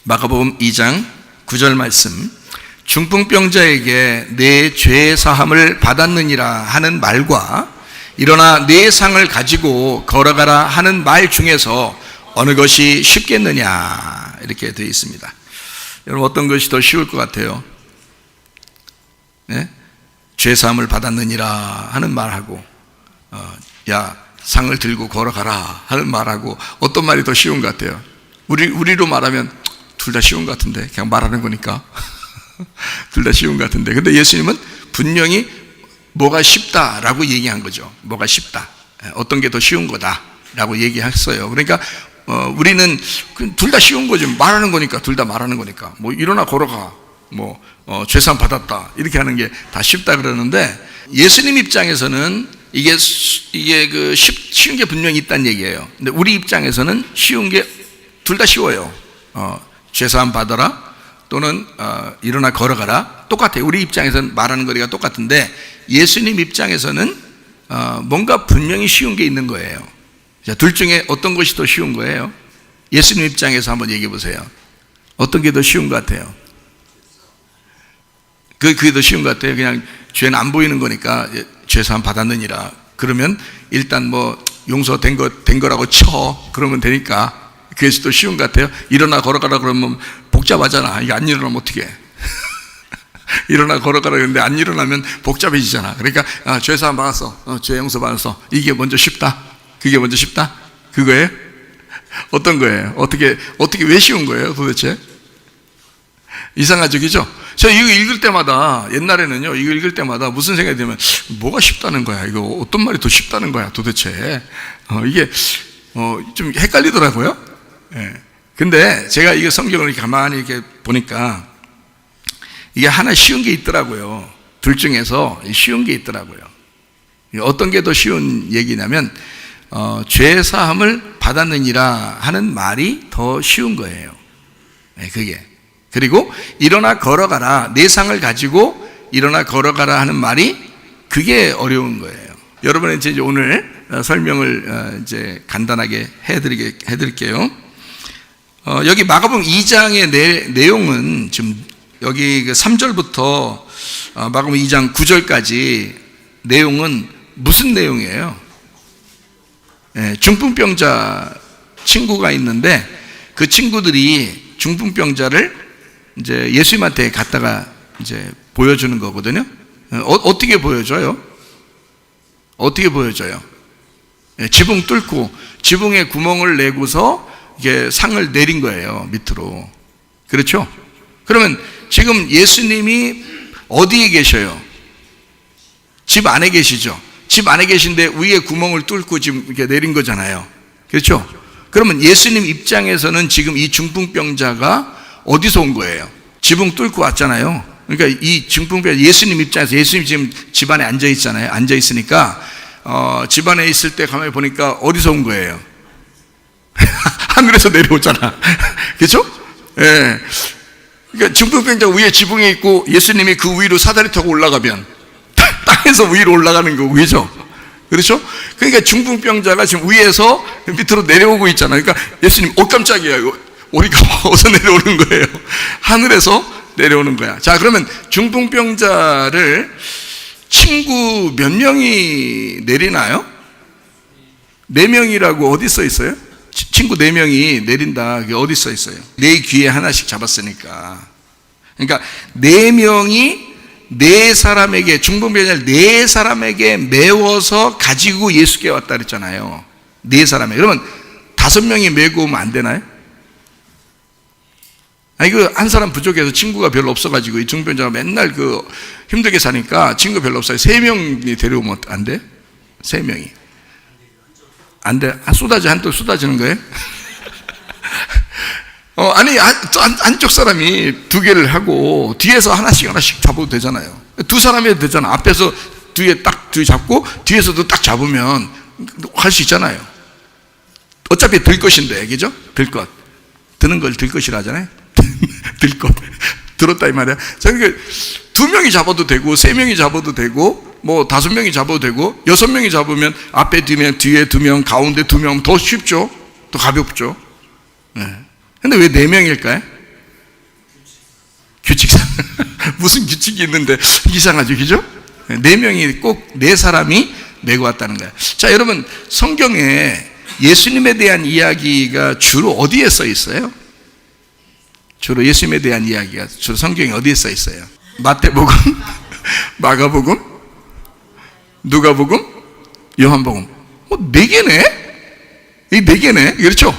마가복음 2장 9절 말씀, 중풍병자에게 내 죄 사함을 받았느니라 하는 말과 일어나 내 상을 가지고 걸어가라 하는 말 중에서 어느 것이 쉽겠느냐, 이렇게 되어 있습니다. 여러분, 어떤 것이 더 쉬울 것 같아요? 네? 죄 사함을 받았느니라 하는 말하고 야, 상을 들고 걸어가라 하는 말하고 어떤 말이 더 쉬운 것 같아요? 우리로 말하면 둘 다 쉬운 것 같은데, 그냥 말하는 거니까 둘 다 쉬운 것 같은데, 근데 예수님은 분명히 뭐가 쉽다라고 얘기한 거죠. 뭐가 쉽다, 어떤 게 더 쉬운 거다라고 얘기했어요. 그러니까 우리는 둘 다 쉬운 거죠. 말하는 거니까, 둘 다 말하는 거니까. 뭐 일어나 걸어가, 뭐 죄사함 받았다, 이렇게 하는 게 다 쉽다 그러는데, 예수님 입장에서는 이게 쉬운 게 분명히 있다는 얘기예요. 근데 우리 입장에서는 쉬운 게 둘 다 쉬워요. 죄사함 받아라 또는 일어나 걸어가라, 똑같아요. 우리 입장에서는 말하는 거리가 똑같은데, 예수님 입장에서는 뭔가 분명히 쉬운 게 있는 거예요. 자, 둘 중에 어떤 것이 더 쉬운 거예요? 예수님 입장에서 한번 얘기해 보세요. 어떤 게 더 쉬운 것 같아요? 그게 더 쉬운 것 같아요. 그냥 죄는 안 보이는 거니까 죄사함 받았느니라 그러면 일단 뭐 용서된 거라고 쳐, 그러면 되니까 그게 더 쉬운 것 같아요. 일어나 걸어가라 그러면 복잡하잖아. 이게 안 일어나면 어떻게 일어나 걸어가라 그러는데 안 일어나면 복잡해지잖아. 그러니까 죄사함 받았어, 죄 용서 받았어, 이게 먼저 쉽다, 그게 먼저 쉽다, 그거예요? 어떤 거예요? 어떻게 왜 쉬운 거예요 도대체? 이상하죠, 그죠? 저 이거 읽을 때마다, 옛날에는요, 이거 읽을 때마다 무슨 생각이 들면, 뭐가 쉽다는 거야? 이거 어떤 말이 더 쉽다는 거야 도대체? 이게 좀 헷갈리더라고요. 예. 근데 제가 이거 성경을 이렇게 가만히 이렇게 보니까 이게 하나 쉬운 게 있더라고요. 둘 중에서 쉬운 게 있더라고요. 어떤 게 더 쉬운 얘기냐면 죄 사함을 받았느니라 하는 말이 더 쉬운 거예요. 네, 그게. 그리고 일어나 걸어가라, 내 상을 가지고 일어나 걸어가라 하는 말이, 그게 어려운 거예요. 여러분은 이제 오늘 설명을 이제 간단하게 해드릴게요. 여기 마가복음 2장의 내용은 지금 여기 3절부터 마가복음 2장 9절까지 내용은 무슨 내용이에요? 중풍병자 친구가 있는데, 그 친구들이 중풍병자를 이제 예수님한테 갖다가 이제 보여주는 거거든요. 어떻게 보여줘요? 어떻게 보여줘요? 지붕 뚫고 지붕에 구멍을 내고서 이게 상을 내린 거예요, 밑으로. 그렇죠? 그러면 지금 예수님이 어디에 계셔요? 집 안에 계시죠? 집 안에 계신데 위에 구멍을 뚫고 지금 이렇게 내린 거잖아요. 그렇죠? 그러면 예수님 입장에서는 지금 이 중풍병자가 어디서 온 거예요? 지붕 뚫고 왔잖아요. 그러니까 이 중풍병자, 예수님 입장에서, 예수님 지금 집안에 앉아 있잖아요. 앉아 있으니까 집안에 있을 때 가만히 보니까 어디서 온 거예요? 하늘에서 내려오잖아. 그렇죠? 예. 그러니까 중풍병자 위에 지붕에 있고 예수님이 그 위로 사다리 타고 올라가면 땅에서 위로 올라가는 거고, 그죠? 그렇죠? 그러니까 중풍병자가 지금 위에서 밑으로 내려오고 있잖아요. 그러니까 예수님, 깜짝이야, 우리가 어디서 내려오는 거예요? 하늘에서 내려오는 거야. 자, 그러면 중풍병자를 친구 몇 명이 내리나요? 4명이라고 어디 써 있어요? 친구 4명이 내린다, 그게 어디 써 있어요? 내 귀에 하나씩 잡았으니까. 그러니까 4명이 4사람에게, 중풍병자를 4사람에게 메워서 가지고 예수께 왔다 그랬잖아요. 4사람에. 그러면 5명이 메고 오면 안 되나요? 아니, 한 사람 부족해서 친구가 별로 없어가지고 이 중풍병자가 맨날 힘들게 사니까 친구가 별로 없어요. 3명이 데려오면 안 돼? 3명이. 안 돼? 한쪽 쏟아지는 거예요? 아니, 안쪽 사람이 2개를 하고 뒤에서 하나씩 잡아도 되잖아요. 2사람이 해도 되잖아. 앞에서 뒤에 잡고 뒤에서도 딱 잡으면 할 수 있잖아요. 어차피 들 것인데, 그죠? 들 것. 드는 걸 들 것이라 하잖아요. 들 것. 들었다 이 말이야. 자, 그러니까 2명이 잡아도 되고 3명이 잡아도 되고 뭐 5명이 잡아도 되고 6명이 잡으면 앞에 2명, 뒤에 2명, 가운데 2명, 더 쉽죠? 더 가볍죠? 네. 근데 왜 4명일까요? 무슨 규칙이 있는데 이상하죠, 그죠? 네 명이 꼭 네 사람이 메고 왔다는 거예요. 자, 여러분, 성경에 예수님에 대한 이야기가 주로 어디에 써 있어요? 주로 예수님에 대한 이야기가 주로 성경에 어디에 써 있어요? 마태복음, 마가복음, 누가복음, 요한복음. 네 개네? 이 네 개네? 그렇죠?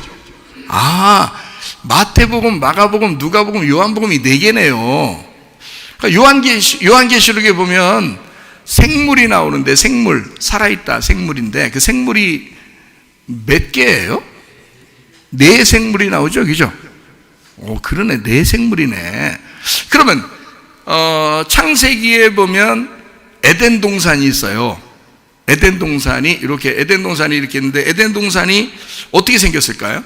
아, 마태복음, 마가복음, 누가복음, 요한복음이 네 개네요. 그러니까 요한계시록에 보면 생물이 나오는데, 생물, 살아있다 생물인데, 그 생물이 몇 개예요? 네 생물이 나오죠, 그죠? 오, 그러네, 네 생물이네. 그러면 창세기에 보면 에덴 동산이 있어요. 에덴 동산이 이렇게 있는데, 에덴 동산이 어떻게 생겼을까요?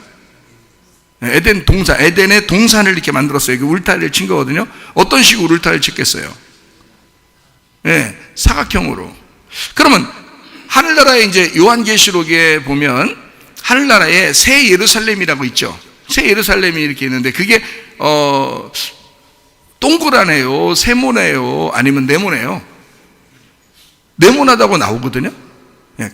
에덴의 동산을 이렇게 만들었어요. 이게 울타리를 친 거거든요. 어떤 식으로 울타리를 쳤겠어요? 네, 사각형으로. 그러면 하늘나라에 이제 요한계시록에 보면 하늘나라에 새 예루살렘이라고 있죠. 새 예루살렘이 이렇게 있는데, 그게 동그라네요, 세모네요, 아니면 네모네요? 네모나다고 나오거든요.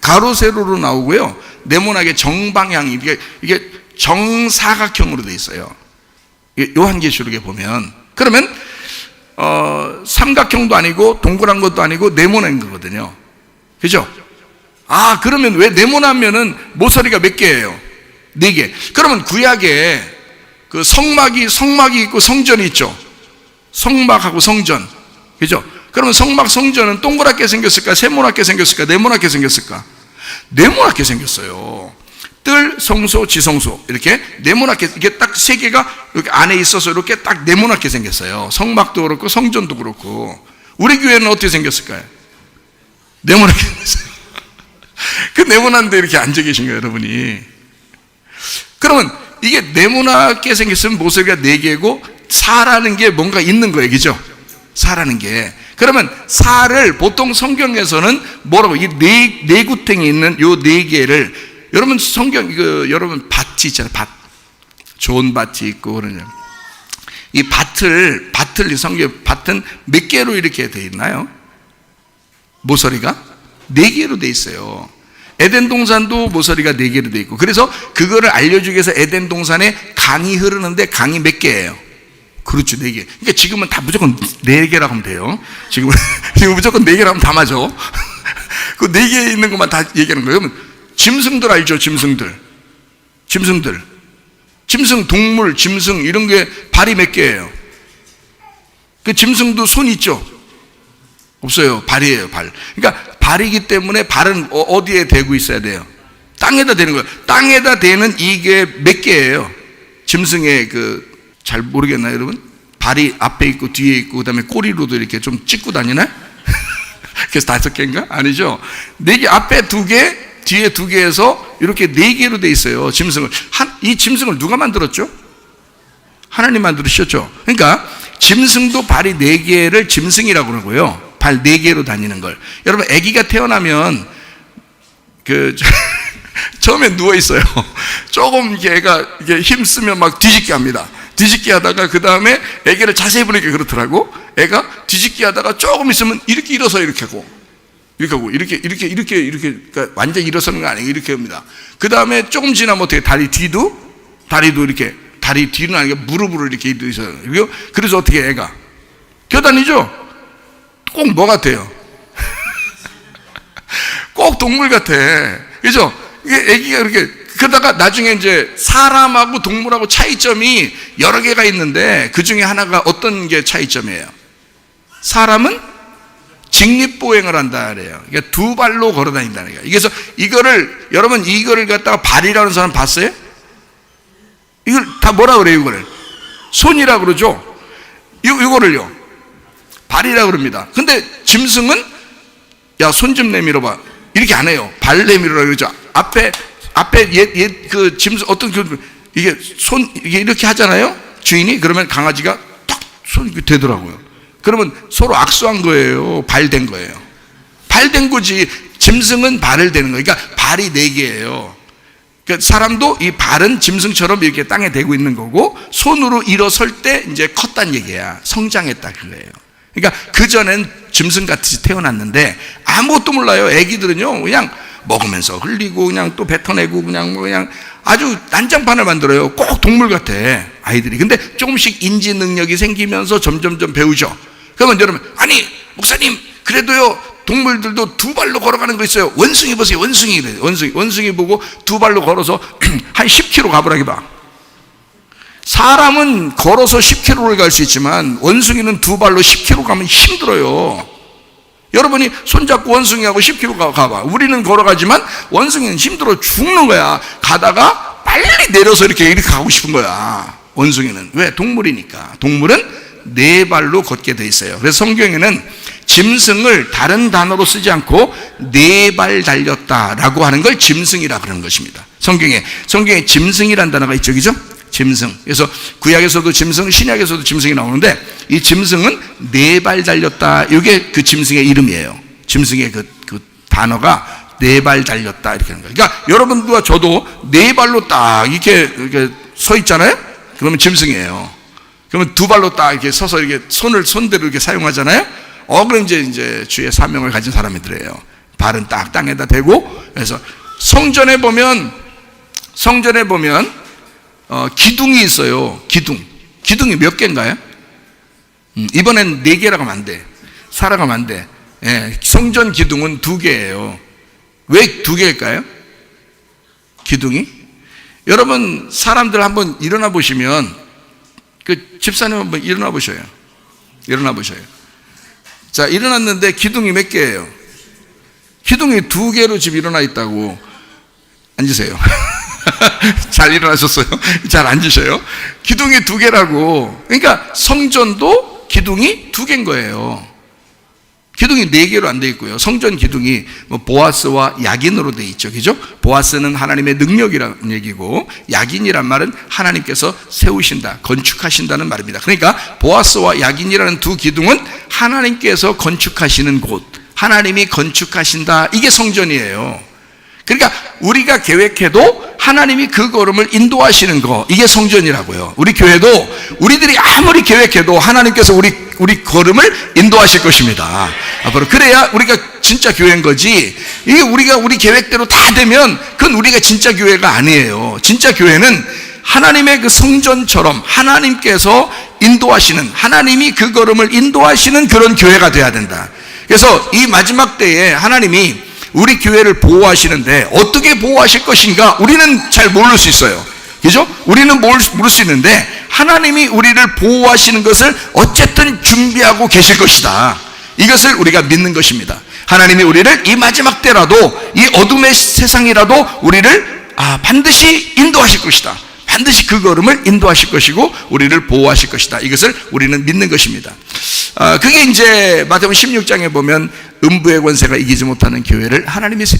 가로 세로로 나오고요, 네모나게 정방향이, 이게 정사각형으로 되어 있어요. 요한계시록에 보면. 그러면 삼각형도 아니고 동그란 것도 아니고 네모난 거거든요. 그죠? 아, 그러면 왜 네모나면은 모서리가 몇 개예요? 네 개. 그러면 구약에 그 성막이 있고 성전이 있죠. 성막하고 성전. 그죠? 그러면 성막, 성전은 동그랗게 생겼을까? 세모나게 생겼을까? 네모나게 생겼을까? 네모나게 생겼어요. 뜰, 성소, 지성소, 이렇게 네모나게, 이게 딱 세 개가 이렇게 안에 있어서 이렇게 딱 네모나게 생겼어요. 성막도 그렇고 성전도 그렇고. 우리 교회는 어떻게 생겼을까요? 네모나게 생겼어요. 그 네모난데 이렇게 앉아 계신 거예요, 여러분이. 그러면 이게 네모나게 생겼으면 모서리가 네 개고, 사라는 게 뭔가 있는 거예요, 그죠? 사라는 게. 그러면 사를 보통 성경에서는 뭐라고, 이 네 구탱이 있는 요 네 개를, 여러분 여러분 밭이 있잖아요, 밭. 좋은 밭이 있고 그러냐. 이 밭을 밭은 몇 개로 이렇게 되어 있나요? 모서리가 네 개로 되어 있어요. 에덴 동산도 모서리가 네 개로 되어 있고, 그래서 그거를 알려주기 위해서 에덴 동산에 강이 흐르는데, 강이 몇 개예요? 그렇죠, 네 개. 그러니까 지금은 다 무조건 네 개라고 하면 돼요. 지금 무조건 네 개라고 하면 다 맞아. 그 네 개에 있는 것만 다 얘기하는 거예요. 그러면 짐승들 알죠? 짐승, 동물, 짐승, 이런 게 발이 몇 개예요? 그 짐승도 손 있죠? 없어요. 발이에요, 발. 그러니까 발이기 때문에 발은 어디에 대고 있어야 돼요? 땅에다 대는 거예요. 땅에다 대는 이게 몇 개예요? 짐승의 잘 모르겠나요, 여러분? 발이 앞에 있고 뒤에 있고, 그 다음에 꼬리로도 이렇게 좀 찍고 다니나요? 그래서 5개인가? 아니죠. 4개, 앞에 2개, 뒤에 2개에서 이렇게 4개로 돼 있어요, 짐승을. 이 짐승을 누가 만들었죠? 하나님 만들으셨죠. 그러니까 짐승도 발이 4개를 짐승이라고 그러고요, 발 4개로 다니는 걸. 여러분, 아기가 태어나면 처음에 누워 있어요. 조금 애가 힘쓰면 막 뒤집기 합니다. 뒤집기 하다가 그 다음에 아기를 자세히 보니까 그렇더라고. 애가 뒤집기 하다가 조금 있으면 이렇게 일어서 이렇게 하고 그러니까 완전 일어서는 거 아니에요. 이렇게 합니다. 그 다음에 조금 지나면 어떻게 다리도 이렇게, 다리 뒤는 아니고 무릎으로 이렇게 있어요. 그래서 어떻게 애가 겨다니죠? 꼭 뭐 같아요? 꼭 동물 같아. 그죠? 이게 애기가 이렇게, 그러다가 나중에 이제 사람하고 동물하고 차이점이 여러 개가 있는데, 그 중에 하나가 어떤 게 차이점이에요? 사람은 직립보행을 한다 그래요. 그러니까 2발로 걸어 다닌다는 거예요. 그래서 여러분 이거를 갖다가 발이라는 사람 봤어요? 이걸 다 뭐라 그래요, 이거를? 손이라 그러죠? 이거를요, 발이라 그럽니다. 근데 짐승은, 야, 손 좀 내밀어봐, 이렇게 안 해요. 발 내밀어라 그러죠. 앞에 그 짐승, 이게 이렇게 하잖아요, 주인이. 그러면 강아지가 딱 손이 되더라고요. 그러면 서로 악수한 거예요, 발댄 거예요. 발댄 거지. 짐승은 발을 대는 거예요. 그러니까 발이 4개예요. 그 사람도 이 발은 짐승처럼 이렇게 땅에 대고 있는 거고, 손으로 일어설 때 이제 컸단 얘기야. 성장했다 그거예요. 그러니까 그전엔 짐승같이 태어났는데 아무것도 몰라요. 애기들은요, 그냥 먹으면서 흘리고 그냥 또 뱉어내고 그냥 아주 난장판을 만들어요. 꼭 동물 같아, 아이들이. 근데 조금씩 인지 능력이 생기면서 점점점 배우죠. 그러면 여러분, 아니 목사님, 그래도요 동물들도 두 발로 걸어가는 거 있어요. 원숭이 보세요. 원숭이 보고 두 발로 걸어서 한 10km 가보라기 봐. 사람은 걸어서 10km를 갈 수 있지만 원숭이는 두 발로 10km 가면 힘들어요. 여러분이 손잡고 원숭이하고 10km 가봐. 우리는 걸어가지만 원숭이는 힘들어 죽는 거야. 가다가 빨리 내려서 이렇게 가고 싶은 거야, 원숭이는. 왜? 동물이니까. 동물은 네 발로 걷게 돼 있어요. 그래서 성경에는 짐승을 다른 단어로 쓰지 않고 네 발 달렸다라고 하는 걸 짐승이라 그러는 것입니다. 성경에 짐승이라는 단어가 있죠, 그죠? 짐승. 그래서 구약에서도 짐승, 신약에서도 짐승이 나오는데, 이 짐승은 네 발 달렸다, 이게 그 짐승의 이름이에요. 짐승의 그 단어가 네 발 달렸다 이렇게 하는 거예요. 그러니까 여러분들과 저도 네 발로 딱 이렇게 서 있잖아요. 그러면 짐승이에요. 그러면 두 발로 딱 이렇게 서서 이렇게 손대로 이렇게 사용하잖아요. 그럼 이제 주의 사명을 가진 사람이더래요. 발은 딱 땅에다 대고. 그래서 성전에 보면 기둥이 있어요. 기둥이 몇 개인가요? 이번엔 4개라고 하면 안 돼. 살아가면 안 돼. 예, 성전 기둥은 2개예요. 왜 2개일까요? 기둥이? 여러분, 사람들 한번 일어나 보시면, 그 집사님 한번 일어나 보셔요. 자, 일어났는데 기둥이 몇 개예요? 기둥이 2개로 지금 일어나 있다고. 앉으세요. 잘 일어나셨어요? 잘 앉으셔요. 기둥이 2개라고. 그러니까 성전도 기둥이 2개인 거예요. 기둥이 4개로 안 돼 있고요. 성전 기둥이 보아스와 야긴으로 돼 있죠, 그죠? 보아스는 하나님의 능력이라는 얘기고, 야긴이란 말은 하나님께서 세우신다, 건축하신다는 말입니다. 그러니까 보아스와 야긴이라는 두 기둥은 하나님께서 건축하시는 곳, 하나님이 건축하신다, 이게 성전이에요. 그러니까 우리가 계획해도 하나님이 그 걸음을 인도하시는 거, 이게 성전이라고요. 우리 교회도 우리들이 아무리 계획해도 하나님께서 우리 걸음을 인도하실 것입니다. 앞으로. 그래야 우리가 진짜 교회인 거지. 이게 우리 계획대로 다 되면 그건 우리가 진짜 교회가 아니에요. 진짜 교회는 하나님의 그 성전처럼 하나님께서 인도하시는, 하나님이 그 걸음을 인도하시는 그런 교회가 돼야 된다. 그래서 이 마지막 때에 하나님이 우리 교회를 보호하시는데 어떻게 보호하실 것인가 우리는 잘 모를 수 있어요, 그죠? 우리는 모를 수 있는데 하나님이 우리를 보호하시는 것을 어쨌든 준비하고 계실 것이다, 이것을 우리가 믿는 것입니다. 하나님이 우리를 이 마지막 때라도, 이 어둠의 세상이라도 우리를 반드시 인도하실 것이다, 반드시 그 걸음을 인도하실 것이고 우리를 보호하실 것이다, 이것을 우리는 믿는 것입니다. 그게 이제 마태복음 16장에 보면 음부의 권세가 이기지 못하는 교회를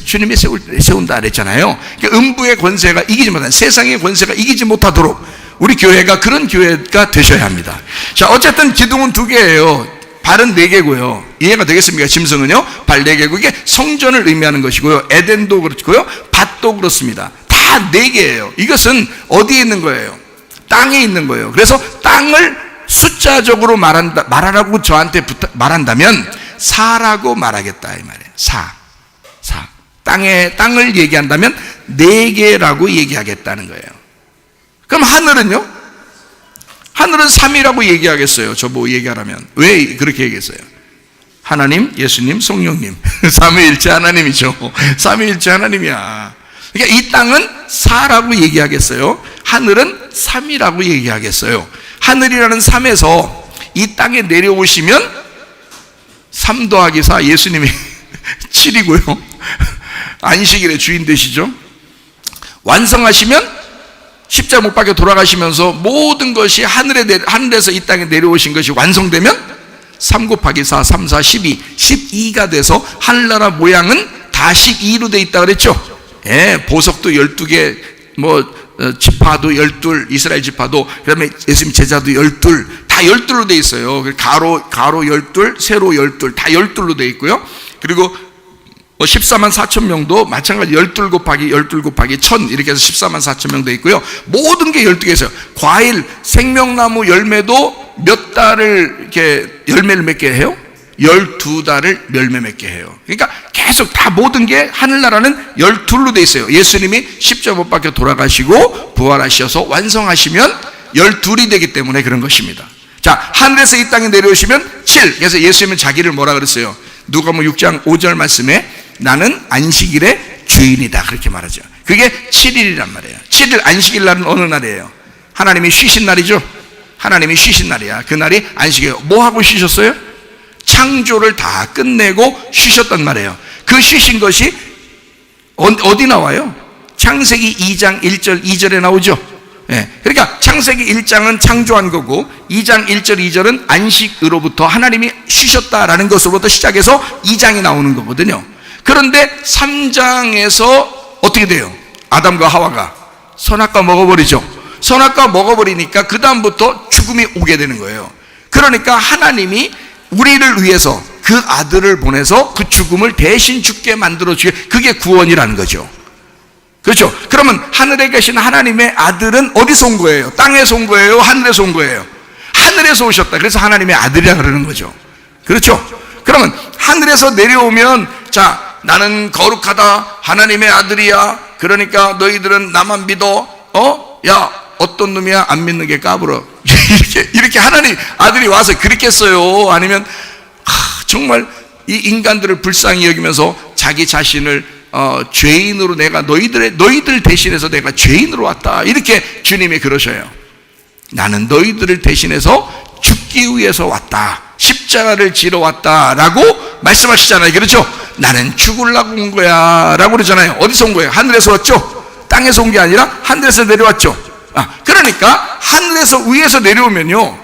주님이 세운다 그랬잖아요. 그러니까 음부의 권세가 이기지 못하는, 세상의 권세가 이기지 못하도록 우리 교회가 그런 교회가 되셔야 합니다. 자, 어쨌든 기둥은 2개예요. 발은 4개고요. 이해가 되겠습니까? 짐승은요, 발 4개고, 이게 성전을 의미하는 것이고요. 에덴도 그렇고요, 밭도 그렇습니다. 다 4개예요. 이것은 어디에 있는 거예요? 땅에 있는 거예요. 그래서 땅을 숫자적으로 말하라고 저한테 말한다면 사라고 말하겠다, 이 말이에요. 사. 땅을 얘기한다면 4개라고 얘기하겠다는 거예요. 그럼 하늘은요? 하늘은 3이라고 얘기하겠어요, 저보고 얘기하라면. 왜 그렇게 얘기했어요? 하나님, 예수님, 성령님. 삼위일체 하나님이죠. 삼위일체 하나님이야. 그러니까 이 땅은 4라고 얘기하겠어요? 하늘은 3이라고 얘기하겠어요? 하늘이라는 3에서 이 땅에 내려오시면 3 더하기 4, 예수님이 7이고요. 안식일의 주인 되시죠. 완성하시면 십자가 못 박혀 돌아가시면서 모든 것이 하늘에서 이 땅에 내려오신 것이 완성되면 3 곱하기 4, 3, 4, 12, 12가 돼서 하늘나라 모양은 다 12로 돼 있다 그랬죠. 예, 보석도 12개, 지파도 12, 이스라엘 지파도, 그 다음에 예수님 제자도 12, 다 12로 돼 있어요. 가로 12, 세로 12, 다 12로 돼 있고요. 그리고 14만 4천 명도 마찬가지 12 곱하기 12 곱하기 1000 이렇게 해서 14만 4천 명도 있고요. 모든 게 12개 있어요. 과일, 생명나무 열매도 몇 달을 이렇게 열매를 맺게 해요? 12달을 열매 맺게 해요. 그러니까 계속 다 모든 게 하늘나라는 12로 돼 있어요. 예수님이 십자가 못 박혀 돌아가시고 부활하셔서 완성하시면 12이 되기 때문에 그런 것입니다. 자, 하늘에서 이 땅에 내려오시면 7. 그래서 예수님은 자기를 뭐라 그랬어요? 누가복음 6장 5절 말씀에 나는 안식일의 주인이다 그렇게 말하죠. 그게 7일이란 말이에요. 7일 안식일 날은 어느 날이에요? 하나님이 쉬신 날이죠. 하나님이 쉬신 날이야. 그날이 안식이에요. 뭐 하고 쉬셨어요? 창조를 다 끝내고 쉬셨단 말이에요. 그 쉬신 것이 어디 나와요? 창세기 2장 1절 2절에 나오죠. 예. 그러니까 창세기 1장은 창조한 거고 2장 1절 2절은 안식으로부터 하나님이 쉬셨다라는 것으로부터 시작해서 2장이 나오는 거거든요. 그런데 3장에서 어떻게 돼요? 아담과 하와가 선악과 먹어버리죠. 선악과 먹어버리니까 그 다음부터 죽음이 오게 되는 거예요. 그러니까 하나님이 우리를 위해서 그 아들을 보내서 그 죽음을 대신 죽게 만들어주게, 그게 구원이라는 거죠. 그렇죠? 그러면 하늘에 계신 하나님의 아들은 어디서 온 거예요? 땅에서 온 거예요? 하늘에서 온 거예요? 하늘에서 오셨다. 그래서 하나님의 아들이라 그러는 거죠. 그렇죠? 그러면 하늘에서 내려오면, 자, 나는 거룩하다, 하나님의 아들이야, 그러니까 너희들은 나만 믿어. 야, 어떤 놈이야, 안 믿는 게 까불어. 이렇게 하나님 아들이 와서 그랬겠어요? 아니면 정말 이 인간들을 불쌍히 여기면서 자기 자신을 죄인으로, 내가 너희들 대신해서 내가 죄인으로 왔다, 이렇게 주님이 그러셔요. 나는 너희들을 대신해서 죽기 위해서 왔다, 십자가를 지러 왔다라고 말씀하시잖아요. 그렇죠? 나는 죽으려고 온 거야 라고 그러잖아요. 어디서 온 거예요? 하늘에서 왔죠? 땅에서 온 게 아니라 하늘에서 내려왔죠. 그러니까 하늘에서 위에서 내려오면요,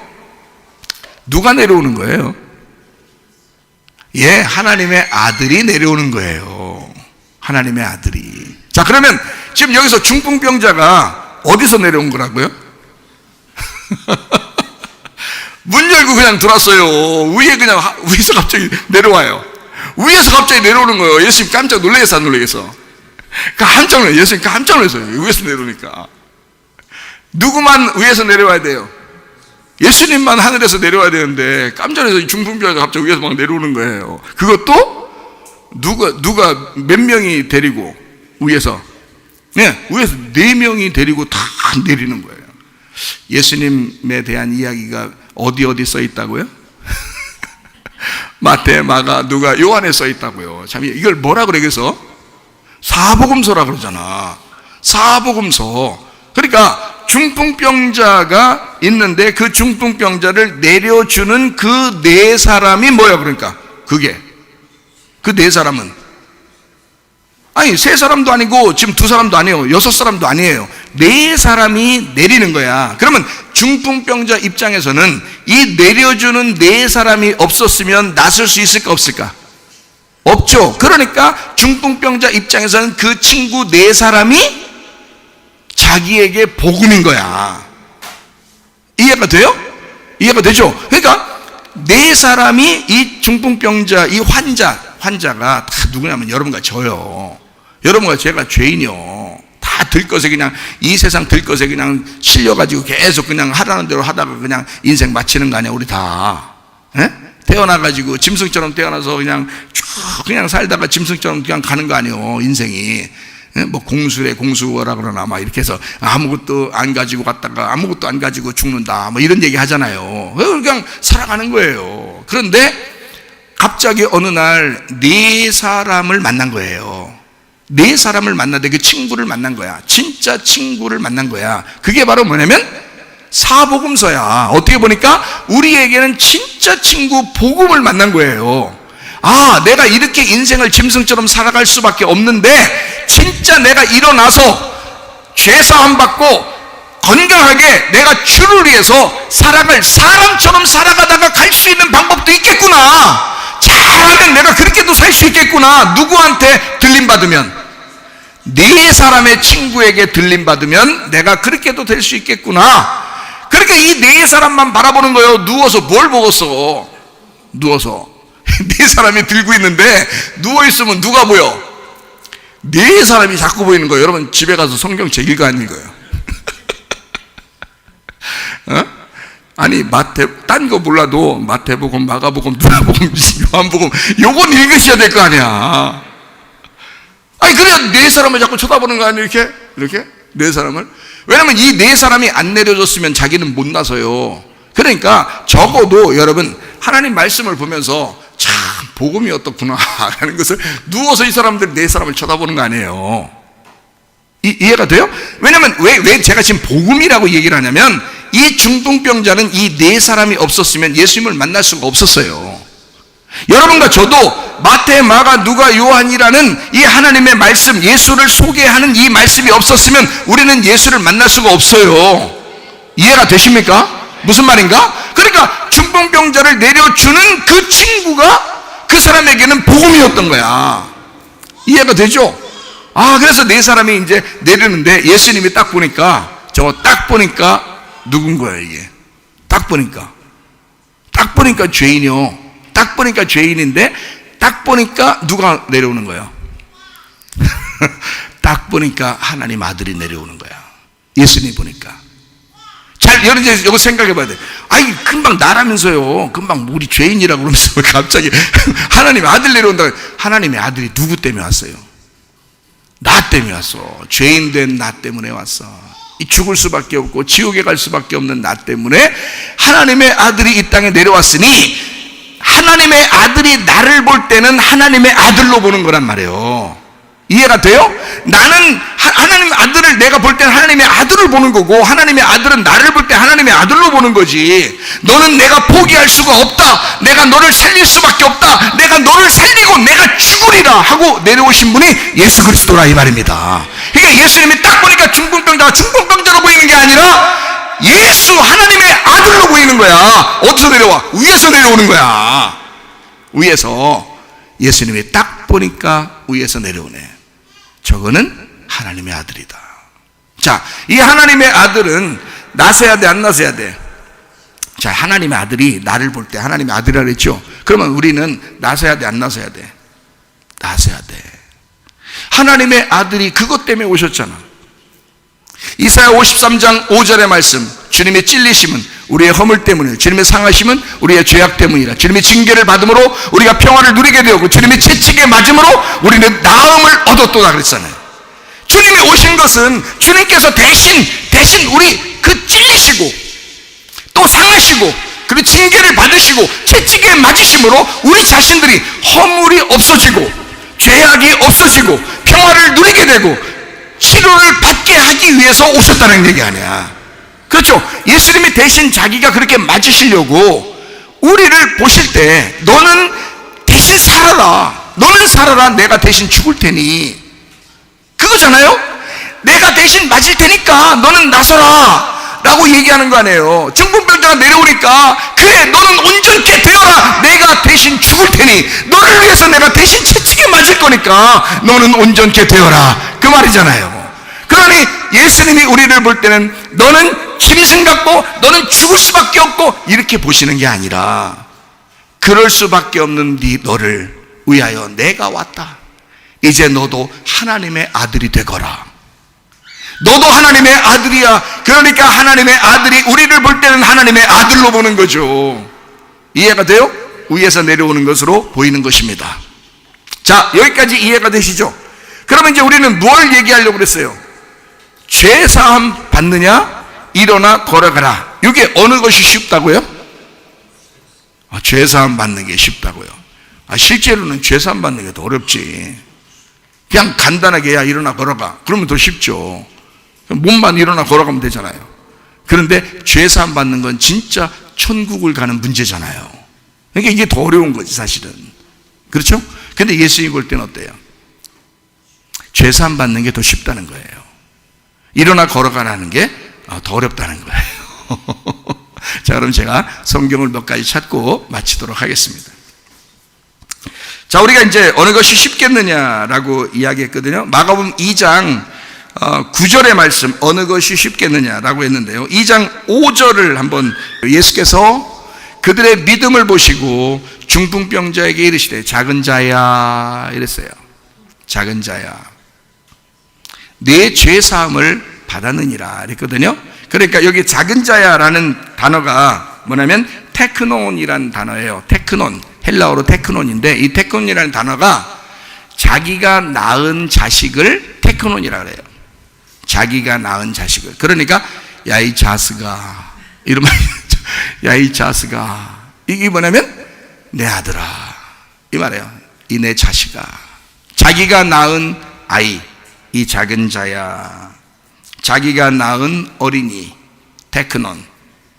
누가 내려오는 거예요? 예, 하나님의 아들이 내려오는 거예요. 하나님의 아들이. 자, 그러면 지금 여기서 중풍병자가 어디서 내려온 거라고요? 문 열고 그냥 들어왔어요. 위에서 갑자기 내려와요. 위에서 갑자기 내려오는 거예요. 예수님 깜짝 놀라겠어, 안 놀라겠어? 깜짝 놀라요. 예수님 깜짝 놀랐어요. 위에서 내려오니까. 누구만 위에서 내려와야 돼요? 예수님만 하늘에서 내려와야 되는데 깜짝 놀라서 중풍병자가 갑자기 위에서 막 내려오는 거예요. 그것도 누가 몇 명이 데리고 위에서, 네, 위에서 4명이 데리고 다 내리는 거예요. 예수님에 대한 이야기가 어디 써 있다고요? 마태, 마가, 누가, 요한에 써 있다고요. 참, 이걸 뭐라 그래? 그래서 사복음서라 그러잖아. 사복음서. 그러니까 중풍병자가 있는데 그 중풍병자를 내려주는 그 4사람이 뭐야? 그러니까 그게 그 4사람은, 아니 3사람도 아니고 지금 2사람도 아니에요, 6사람도 아니에요. 4사람이 내리는 거야. 그러면 중풍병자 입장에서는 이 내려주는 4사람이 없었으면 낫을 수 있을까 없을까? 없죠. 그러니까 중풍병자 입장에서는 그 친구 4사람이 자기에게 복음인 거야. 이해가 돼요? 이해가 되죠? 그러니까 4사람이 이 중풍병자, 이 환자가 다 누구냐면 여러분과 저요. 여러분과 제가 죄인이요. 다 들것에 그냥 이 세상 들것에 그냥 실려가지고 계속 그냥 하라는 대로 하다가 그냥 인생 마치는 거 아니야, 우리 다. 에? 태어나가지고 짐승처럼 태어나서 그냥 쭉 그냥 살다가 짐승처럼 그냥 가는 거 아니에요, 인생이. 뭐 공수래 공수어라 그러나 막 이렇게 해서 아무것도 안 가지고 갔다가 아무것도 안 가지고 죽는다, 뭐 이런 얘기 하잖아요. 그냥 살아가는 거예요. 그런데 갑자기 어느 날 4사람을 만난 거예요. 4사람을 만났는데 그 친구를 만난 거야. 진짜 친구를 만난 거야. 그게 바로 뭐냐면 사복음서야. 어떻게 보니까 우리에게는 진짜 친구 복음을 만난 거예요. 아, 내가 이렇게 인생을 짐승처럼 살아갈 수밖에 없는데 진짜 내가 일어나서 죄사함 받고 건강하게 내가 주를 위해서 살아갈, 사람처럼 살아가다가 갈 수 있는 방법도 있겠구나. 잘하면 내가 그렇게도 살 수 있겠구나. 누구한테 들림받으면? 4사람의 친구에게 들림받으면 내가 그렇게도 될 수 있겠구나. 그러니까 이 4사람만 바라보는 거예요. 누워서. 뭘 보겠어? 누워서. 네 사람이 들고 있는데 누워있으면 누가 보여? 네 사람이 자꾸 보이는 거예요. 여러분 집에 가서 성경책 읽어 안 읽어요? 어? 아니 딴 거 몰라도 마태복음, 마가복음, 누가복음, 요한복음 요건 읽으셔야 될 거 아니야. 아니 그래야 네 사람을 자꾸 쳐다보는 거 아니에요? 이렇게 네 사람을. 왜냐면 이 네 사람이 안 내려줬으면 자기는 못 나서요. 그러니까 적어도 여러분 하나님 말씀을 보면서 참 복음이 어떻구나 라는 것을 누워서 이 사람들 네 사람을 쳐다보는 거 아니에요. 이해가 돼요? 왜냐면 왜 제가 지금 복음이라고 얘기를 하냐면 이 중풍병자는 이 네 사람이 없었으면 예수님을 만날 수가 없었어요. 여러분과 저도 마태, 마가, 누가, 요한이라는 이 하나님의 말씀, 예수를 소개하는 이 말씀이 없었으면 우리는 예수를 만날 수가 없어요. 이해가 되십니까? 무슨 말인가? 그러니까 중풍병자를 내려주는 그 친구가 그 사람에게는 복음이었던 거야. 이해가 되죠? 그래서 네 사람이 이제 내리는데 예수님이 딱 보니까 누군 거야 이게? 딱 보니까 죄인이요. 딱 보니까 죄인인데 딱 보니까 누가 내려오는 거예요? 딱 보니까 하나님 아들이 내려오는 거야. 예수님 보니까. 잘 여러분 이제 이거 생각해 봐야 돼. 아이 금방 나라면서요. 금방 우리 죄인이라고 그러면서 갑자기 하나님 아들 내려온다. 하나님의 아들이 누구 때문에 왔어요? 나 때문에 왔어. 죄인 된 나 때문에 왔어. 이 죽을 수밖에 없고 지옥에 갈 수밖에 없는 나 때문에 하나님의 아들이 이 땅에 내려왔으니 하나님의 아들이 나를 볼 때는 하나님의 아들로 보는 거란 말이에요. 이해가 돼요? 나는 하나님 아들을 내가 볼 때는 하나님의 아들을 보는 거고 하나님의 아들은 나를 볼 때 하나님의 아들로 보는 거지. 너는 내가 포기할 수가 없다. 내가 너를 살릴 수밖에 없다. 내가 너를 살리고 내가 죽으리라 하고 내려오신 분이 예수 그리스도라 이 말입니다. 그러니까 예수님이 딱 보니까 중풍병자가 중풍병자로 보이는 게 아니라 예수 하나님의 아들로 보이는 거야. 어디서 내려와? 위에서 내려오는 거야. 위에서 예수님이 딱 보니까 위에서 내려오네. 저거는 하나님의 아들이다. 자, 이 하나님의 아들은 나서야 돼, 안 나서야 돼? 자, 하나님의 아들이 나를 볼 때 하나님의 아들이라고 했죠. 그러면 우리는 나서야 돼, 안 나서야 돼? 나서야 돼. 하나님의 아들이 그것 때문에 오셨잖아. 이사야 53장 5절의 말씀, 주님의 찔리심은 우리의 허물 때문이에요. 주님의 상하심은 우리의 죄악 때문이라. 주님의 징계를 받음으로 우리가 평화를 누리게 되었고 주님의 채찍에 맞음으로 우리는 나음을 얻었도다 그랬잖아요. 주님이 오신 것은 주님께서 대신 우리 그 찔리시고 또 상하시고 그리고 징계를 받으시고 채찍에 맞으심으로 우리 자신들이 허물이 없어지고 죄악이 없어지고 평화를 누리게 되고 치료를 받게 하기 위해서 오셨다는 얘기 아니야. 그렇죠? 예수님이 대신 자기가 그렇게 맞으시려고 우리를 보실 때 너는 대신 살아라. 너는 살아라. 내가 대신 죽을 테니. 그거잖아요? 내가 대신 맞을 테니까 너는 나서라 라고 얘기하는 거 아니에요. 중풍병자가 내려오니까 그래 너는 온전케 되어라. 내가 대신 죽을 테니 너를 위해서 내가 대신 채찍에 맞을 거니까 너는 온전케 되어라. 그 말이잖아요. 그러니 예수님이 우리를 볼 때는 너는 짐승 같고 너는 죽을 수밖에 없고 이렇게 보시는 게 아니라 그럴 수밖에 없는 너를 위하여 내가 왔다. 이제 너도 하나님의 아들이 되거라. 너도 하나님의 아들이야. 그러니까 하나님의 아들이 우리를 볼 때는 하나님의 아들로 보는 거죠. 이해가 돼요? 위에서 내려오는 것으로 보이는 것입니다. 자, 여기까지 이해가 되시죠? 그러면 이제 우리는 뭘 얘기하려고 그랬어요? 죄사함 받느냐? 일어나 걸어가라. 이게 어느 것이 쉽다고요? 죄사함 받는 게 쉽다고요. 실제로는 죄사함 받는 게 더 어렵지. 그냥 간단하게 야 일어나 걸어가. 그러면 더 쉽죠. 몸만 일어나 걸어가면 되잖아요. 그런데 죄사함 받는 건 진짜 천국을 가는 문제잖아요. 그러니까 이게 더 어려운 거지 사실은. 그렇죠? 근데 예수님 볼 때는 어때요? 죄사함 받는 게 더 쉽다는 거예요. 일어나 걸어가라는 게 더 어렵다는 거예요. 자, 그럼 제가 성경을 몇 가지 찾고 마치도록 하겠습니다. 자, 우리가 이제 어느 것이 쉽겠느냐라고 이야기했거든요. 마가복음 2장 9절의 말씀, 어느 것이 쉽겠느냐라고 했는데요. 2장 5절을 한번 예수께서 그들의 믿음을 보시고 중풍병자에게 이르시되 작은 자야 이랬어요. 작은 자야, 내 죄사함을 받았느니라 이랬거든요. 그러니까 여기 작은 자야라는 단어가 뭐냐면 테크논이라는 단어예요. 테크논, 헬라어로 테크논인데, 이 테크논이라는 단어가 자기가 낳은 자식을 테크논이라 그래요. 자기가 낳은 자식을. 그러니까 야 이 자스가, 이런 말, 야 이 자스가, 이게 뭐냐면 내 아들아 이 말이에요. 이 내 자식아, 자기가 낳은 아이, 이 작은 자야, 자기가 낳은 어린이, 테크논,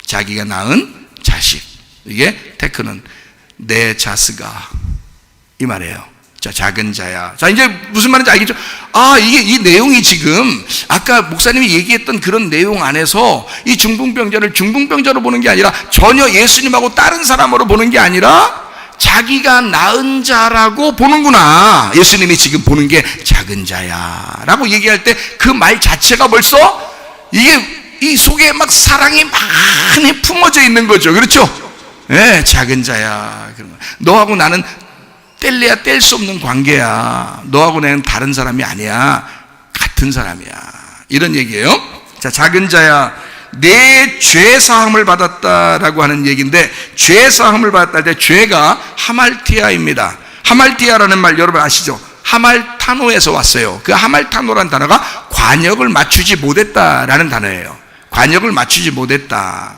자기가 낳은 자식, 이게 테크논, 내 자스가 이 말이에요. 자, 작은 자야. 자, 이제 무슨 말인지 알겠죠? 아, 이게 이 내용이 지금 아까 목사님이 얘기했던 그런 내용 안에서 이 중풍병자를 중풍병자로 보는 게 아니라 전혀 예수님하고 다른 사람으로 보는 게 아니라 자기가 낳은 자라고 보는구나. 예수님이 지금 보는 게 작은 자야 라고 얘기할 때 그 말 자체가 벌써 이게 이 속에 막 사랑이 많이 품어져 있는 거죠. 그렇죠? 예, 작은 자야. 너하고 나는 뗄래야 뗄 수 없는 관계야. 너하고 나는 다른 사람이 아니야. 같은 사람이야. 이런 얘기예요. 자, 작은 자야, 내 죄사함을 받았다라고 하는 얘기인데, 죄사함을 받았다 할 때 죄가 하말티아입니다. 하말티아라는 말 여러분 아시죠? 하말타노에서 왔어요. 그 하말타노라는 단어가 관역을 맞추지 못했다라는 단어예요. 관역을 맞추지 못했다.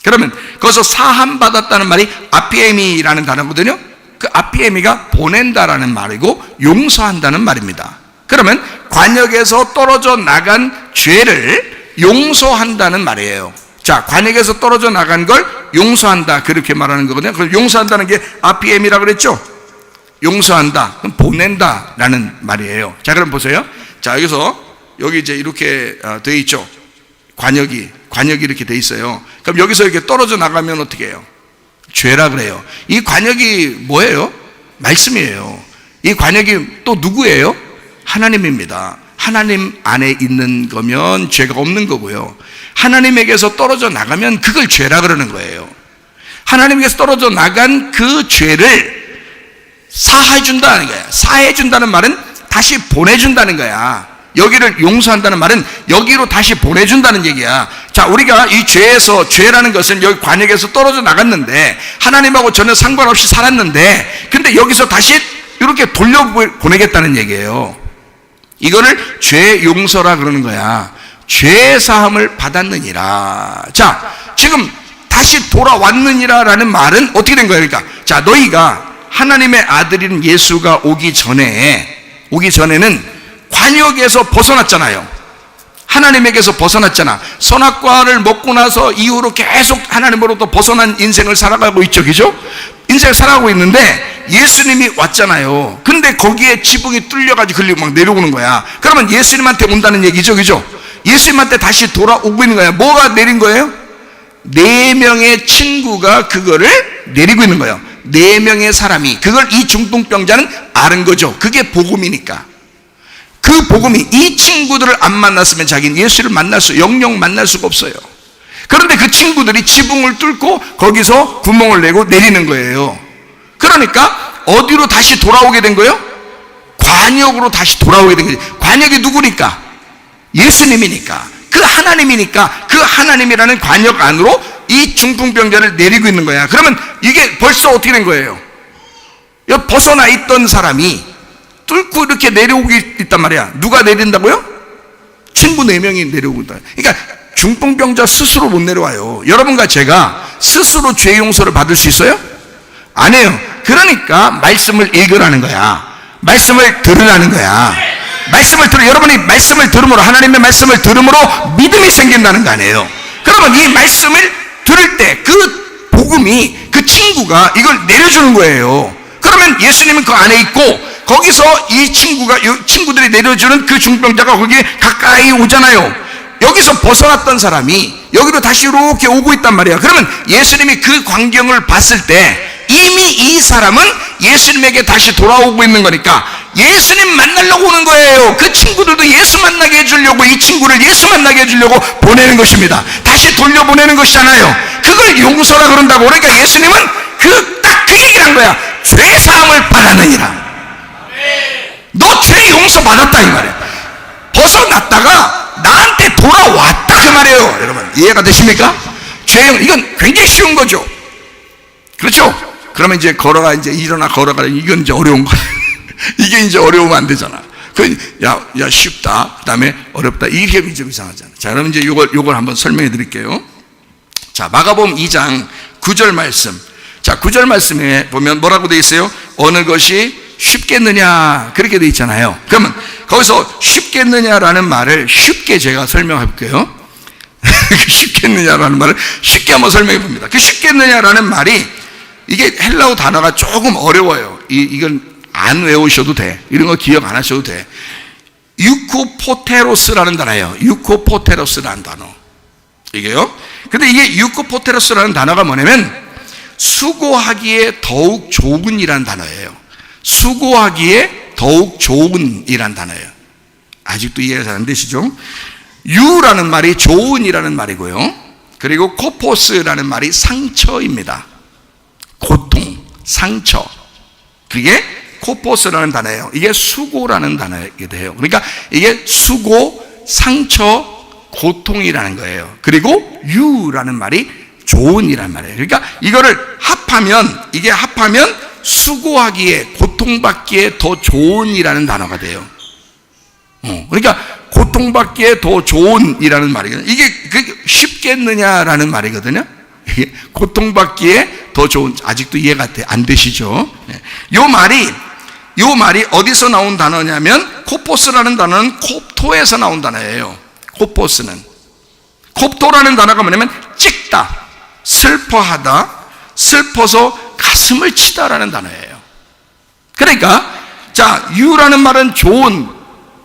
그러면 거기서 사함 받았다는 말이 아피에미라는 단어거든요. 그 아피에미가 보낸다라는 말이고 용서한다는 말입니다. 그러면 관역에서 떨어져 나간 죄를 용서한다는 말이에요. 자, 관역에서 떨어져 나간 걸 용서한다, 그렇게 말하는 거거든요. 그래서 용서한다는 게 아피에미라고 그랬죠. 용서한다, 그럼 보낸다라는 말이에요. 자, 그럼 보세요. 자, 여기 이제 이렇게 되어 있죠. 관역이 이렇게 되어 있어요. 그럼 여기서 이렇게 떨어져 나가면 어떻게 해요? 죄라 그래요. 이 관역이 뭐예요? 말씀이에요. 이 관역이 또 누구예요? 하나님입니다. 하나님 안에 있는 거면 죄가 없는 거고요. 하나님에게서 떨어져 나가면 그걸 죄라 그러는 거예요. 하나님에게서 떨어져 나간 그 죄를 사해 준다는 거야. 사해 준다는 말은 다시 보내준다는 거야. 여기를 용서한다는 말은 여기로 다시 보내준다는 얘기야. 자, 우리가 이 죄라는 것은 여기 관역에서 떨어져 나갔는데 하나님하고 전혀 상관없이 살았는데, 근데 여기서 다시 이렇게 돌려보내겠다는 얘기예요. 이거를 죄 용서라 그러는 거야. 죄 사함을 받았느니라. 자, 지금 다시 돌아왔느니라 라는 말은 어떻게 된 거예요? 그러니까 자, 너희가 하나님의 아들인 예수가 오기 전에는 관역에서 벗어났잖아요. 하나님에게서 벗어났잖아. 선악과를 먹고 나서 이후로 계속 하나님으로부터 벗어난 인생을 살아가고 있죠. 그죠? 인생을 살아가고 있는데 예수님이 왔잖아요. 근데 거기에 지붕이 뚫려가지고 걸리고 막 내려오는 거야. 그러면 예수님한테 온다는 얘기죠. 그죠? 예수님한테 다시 돌아오고 있는 거야. 뭐가 내린 거예요? 4명의 친구가 그거를 내리고 있는 거예요. 4명의 사람이, 그걸 이 중풍병자는 아는 거죠. 그게 복음이니까. 그 복음이, 이 친구들을 안 만났으면 자기는 예수를 영영 만날 수가 없어요. 그런데 그 친구들이 지붕을 뚫고 거기서 구멍을 내고 내리는 거예요. 그러니까 어디로 다시 돌아오게 된 거예요? 관역으로 다시 돌아오게 된 거예요. 관역이 누구니까? 예수님이니까, 그 하나님이니까, 그 하나님이라는 관역 안으로 이 중풍병자를 내리고 있는 거야. 그러면 이게 벌써 어떻게 된 거예요? 여기 벗어나 있던 사람이 뚫고 이렇게 내려오고 있단 말이야. 누가 내린다고요? 친구 4명이 내려오고 있다. 그러니까 중풍병자 스스로 못 내려와요. 여러분과 제가 스스로 죄 용서를 받을 수 있어요? 안 해요. 그러니까 말씀을 읽으라는 거야. 말씀을 들으라는 거야. 여러분이 말씀을 들음으로, 하나님의 말씀을 들음으로 믿음이 생긴다는 거 아니에요. 그러면 이 말씀을 들을 때 그 복음이, 그 친구가 이걸 내려주는 거예요. 그러면 예수님은 그 안에 있고, 거기서 이 친구들이 내려주는 그 중병자가 거기에 가까이 오잖아요. 여기서 벗어났던 사람이 여기로 다시 이렇게 오고 있단 말이야. 그러면 예수님이 그 광경을 봤을 때 이미 이 사람은 예수님에게 다시 돌아오고 있는 거니까 예수님 만나려고 오는 거예요. 그 친구들도 예수 만나게 해주려고, 이 친구를 예수 만나게 해주려고 보내는 것입니다. 다시 돌려보내는 것이잖아요. 그걸 용서라 그런다고. 그러니까 예수님은 딱 그 얘기 얘기한 거야. 죄 사함을 받았느니라. 너 죄 용서 받았다 이 말이야. 벗어났다가 나한테 돌아왔다 그 말이에요. 여러분 이해가 되십니까? 이건 굉장히 쉬운 거죠. 그렇죠? 그러면 이제 걸어가, 이제 일어나 걸어가. 이건 이제 어려운 거야. 이게 이제 어려우면 안 되잖아. 야 쉽다, 그 다음에 어렵다, 이게 좀 이상하잖아. 자, 그러면 이제 요걸 한번 설명해 드릴게요. 자, 마가복음 2장 9절 말씀. 자, 9절 말씀에 보면 뭐라고 되어 있어요? 어느 것이 쉽겠느냐, 그렇게 되어 있잖아요. 그러면 거기서 쉽겠느냐라는 말을 쉽게 제가 설명해 볼게요. 쉽겠느냐라는 말을 쉽게 한번 설명해 봅니다. 그 쉽겠느냐라는 말이, 이게 헬라어 단어가 조금 어려워요. 이건 안 외우셔도 돼. 이런 거 기억 안 하셔도 돼. 유코포테로스라는 단어예요. 유코포테로스라는 단어. 이게요. 근데 이게 유코포테로스라는 단어가 뭐냐면 수고하기에 더욱 좋은 이라는 단어예요. 수고하기에 더욱 좋은 이라는 단어예요. 아직도 이해가 잘 안 되시죠? 유라는 말이 좋은이라는 말이고요. 그리고 코포스라는 말이 상처입니다. 고통, 상처. 그게 코포스라는 단어예요. 이게 수고라는 단어이기도 해요. 그러니까 이게 수고, 상처, 고통이라는 거예요. 그리고 유라는 말이 좋은이라는 말이에요. 그러니까 이거를 합하면 수고하기에, 고통받기에 더 좋은이라는 단어가 돼요. 그러니까 고통받기에 더 좋은이라는 말이거든요. 이게 쉽겠느냐라는 말이거든요. 이게 고통받기에 더 좋은, 아직도 이해가 안 되시죠? 요 말이 어디서 나온 단어냐면, 코포스라는 단어는 콥토에서 나온 단어예요. 코포스는. 콥토라는 단어가 뭐냐면 찍다, 슬퍼하다, 슬퍼서 가슴을 치다라는 단어예요. 그러니까 자, 유라는 말은 좋은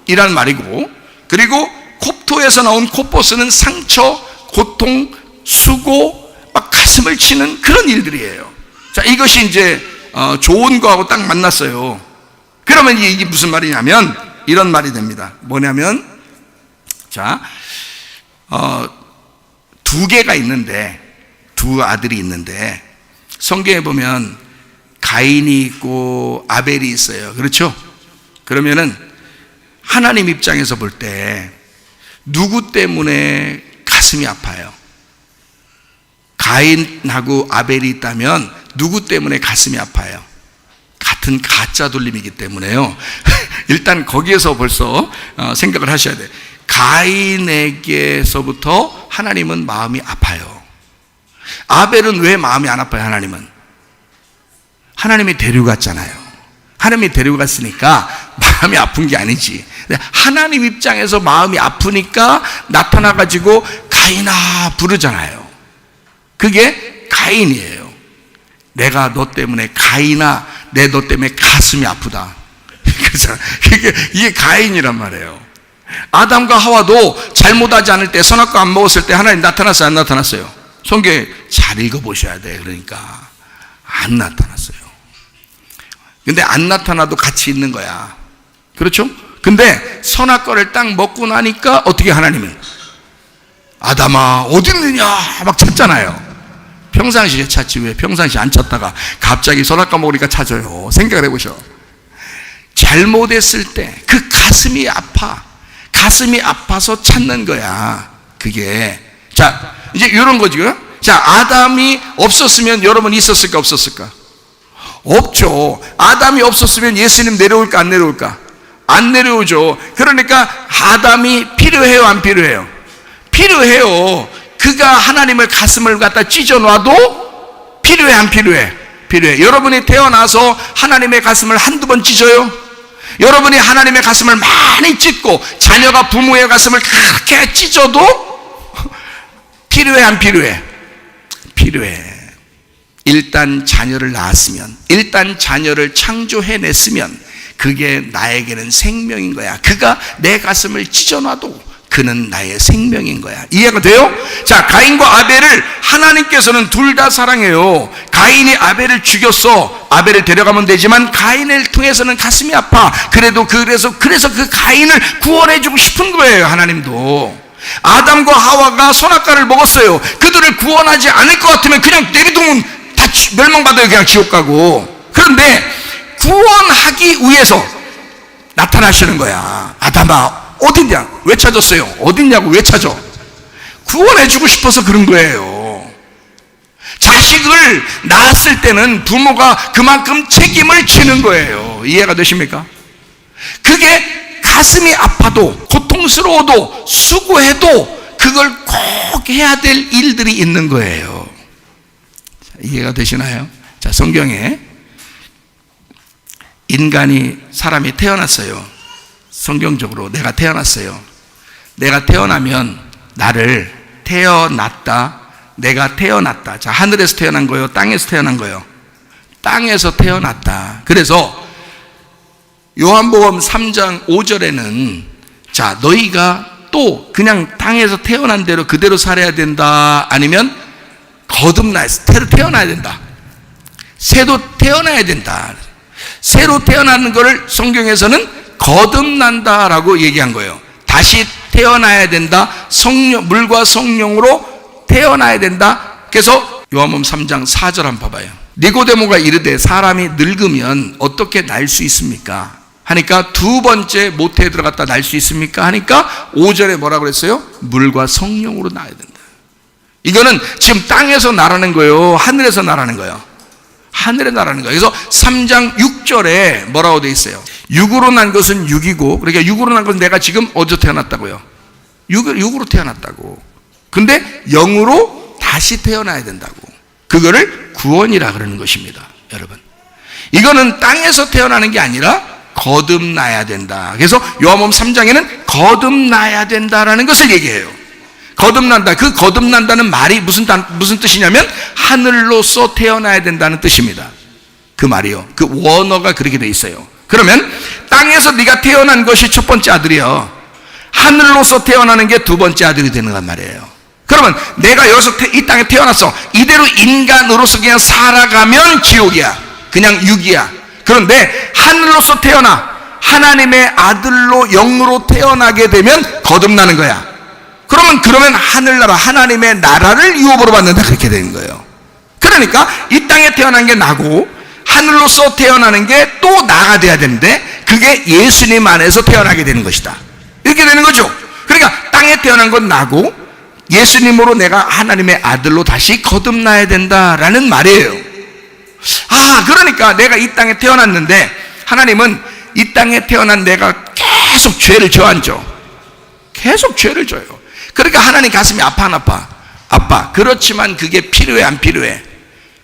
이란 말이고, 그리고 콥토에서 나온 코포스는 상처, 고통, 수고, 막 가슴을 치는 그런 일들이에요. 자, 이것이 이제 좋은 거하고 딱 만났어요. 그러면 이게 무슨 말이냐면 이런 말이 됩니다. 뭐냐면, 자, 두 개가 있는데, 두 아들이 있는데, 성경에 보면 가인이 있고 아벨이 있어요. 그렇죠? 그러면은 하나님 입장에서 볼 때 누구 때문에 가슴이 아파요? 가인하고 아벨이 있다면 누구 때문에 가슴이 아파요? 같은 가짜 돌림이기 때문에요. 일단 거기에서 벌써 생각을 하셔야 돼요. 가인에게서부터 하나님은 마음이 아파요. 아벨은 왜 마음이 안 아파요? 하나님이 데려갔잖아요. 하나님이 데려갔으니까 마음이 아픈 게 아니지. 하나님 입장에서 마음이 아프니까 나타나가지고 가인아 부르잖아요. 그게 가인이에요. 내가 너 때문에, 가인아, 내 너 때문에 가슴이 아프다. 이게 가인이란 말이에요. 아담과 하와도 잘못하지 않을 때, 선악과 안 먹었을 때 하나님 나타났어요, 안 나타났어요? 성경에 잘 읽어보셔야 돼. 그러니까 안 나타났어요. 근데 안 나타나도 같이 있는 거야. 그렇죠? 근데 선악과를 딱 먹고 나니까 어떻게, 하나님은 아담아 어디 있느냐 막 찾잖아요. 평상시에 찾지 왜 평상시에 안 찾다가 갑자기 선악과 먹으니까 찾아요? 생각을 해보셔. 잘못했을 때 그 가슴이 아파. 가슴이 아파서 찾는 거야. 그게. 자, 이제 이런 거죠. 자, 아담이 없었으면 여러분 있었을까 없었을까? 없죠. 아담이 없었으면 예수님 내려올까 안 내려올까? 안 내려오죠. 그러니까 아담이 필요해요 안 필요해요? 필요해요. 그가 하나님의 가슴을 갖다 찢어놔도 필요해 안 필요해? 필요해. 여러분이 태어나서 하나님의 가슴을 한두 번 찢어요? 여러분이 하나님의 가슴을 많이 찢고 자녀가 부모의 가슴을 그렇게 찢어도 필요해 안 필요해? 필요해. 일단 자녀를 낳았으면, 일단 자녀를 창조해냈으면 그게 나에게는 생명인 거야. 그가 내 가슴을 찢어놔도 그는 나의 생명인 거야. 이해가 돼요? 자, 가인과 아벨을 하나님께서는 둘 다 사랑해요. 가인이 아벨을 죽였어. 아벨을 데려가면 되지만 가인을 통해서는 가슴이 아파. 그래서 그 가인을 구원해주고 싶은 거예요. 하나님도. 아담과 하와가 선악과를 먹었어요. 그들을 구원하지 않을 것 같으면 그냥 내비두면 다 멸망받아요. 그냥 지옥 가고. 그런데 구원하기 위해서 나타나시는 거야. 아담아 어딨냐? 왜 찾았어요? 어딨냐고 왜 찾아? 구원해주고 싶어서 그런 거예요. 자식을 낳았을 때는 부모가 그만큼 책임을 지는 거예요. 이해가 되십니까? 그게 가슴이 아파도 고통스러워도 수고해도 그걸 꼭 해야 될 일들이 있는 거예요. 이해가 되시나요? 자, 성경에 인간이 사람이 태어났어요. 성경적으로 내가 태어났어요. 내가 태어나면 나를 태어났다, 내가 태어났다. 자, 하늘에서 태어난 거예요? 땅에서 태어난 거예요? 땅에서 태어났다. 그래서 요한복음 3장 5절에는 자, 너희가 또 그냥 땅에서 태어난 대로 그대로 살아야 된다, 아니면 새로 태어나야 된다, 새로 태어나야 된다. 새로 태어나는 것을 성경에서는 거듭난다라고 얘기한 거예요. 다시 태어나야 된다. 물과 성령으로 태어나야 된다. 그래서 요한복음 3장 4절 한번 봐봐요. 니고데모가 이르되 사람이 늙으면 어떻게 날 수 있습니까? 하니까 두 번째 모태에 들어갔다 날 수 있습니까? 하니까 5절에 뭐라고 그랬어요? 물과 성령으로 나야 된다. 이거는 지금 땅에서 나라는 거예요? 하늘에서 나라는 거예요? 하늘에 나라는 거예요. 그래서 3장 6절에 뭐라고 돼 있어요? 육으로 난 것은 육이고, 그러니까 육으로 난 것은 내가 지금 어디서 태어났다고요? 육으로 태어났다고. 근데 영으로 다시 태어나야 된다고. 그거를 구원이라 그러는 것입니다, 여러분. 이거는 땅에서 태어나는 게 아니라 거듭나야 된다. 그래서 요한복음 3장에는 거듭나야 된다라는 것을 얘기해요. 거듭난다. 그 거듭난다는 말이 무슨 뜻이냐면 하늘로서 태어나야 된다는 뜻입니다. 그 말이요. 그 원어가 그렇게 돼 있어요. 그러면 땅에서 네가 태어난 것이 첫 번째 아들이요, 하늘로서 태어나는 게 두 번째 아들이 되는 건 말이에요. 그러면 내가 여기서 이 땅에 태어났어. 이대로 인간으로서 그냥 살아가면 지옥이야. 그냥 육이야. 그런데 하늘로서 태어나 하나님의 아들로 영으로 태어나게 되면 거듭나는 거야. 그러면 하늘나라, 하나님의 나라를 유업으로 받는다, 그렇게 되는 거예요. 그러니까 이 땅에 태어난 게 나고 하늘로서 태어나는 게 또 나가 돼야 되는데 그게 예수님 안에서 태어나게 되는 것이다, 이렇게 되는 거죠. 그러니까 땅에 태어난 건 나고 예수님으로 내가 하나님의 아들로 다시 거듭나야 된다라는 말이에요. 그러니까 내가 이 땅에 태어났는데 하나님은 이 땅에 태어난 내가 계속 죄를 저안죠. 계속 죄를 져요. 그러니까 하나님 가슴이 아파, 안 아파? 아파. 그렇지만 그게 필요해, 안 필요해?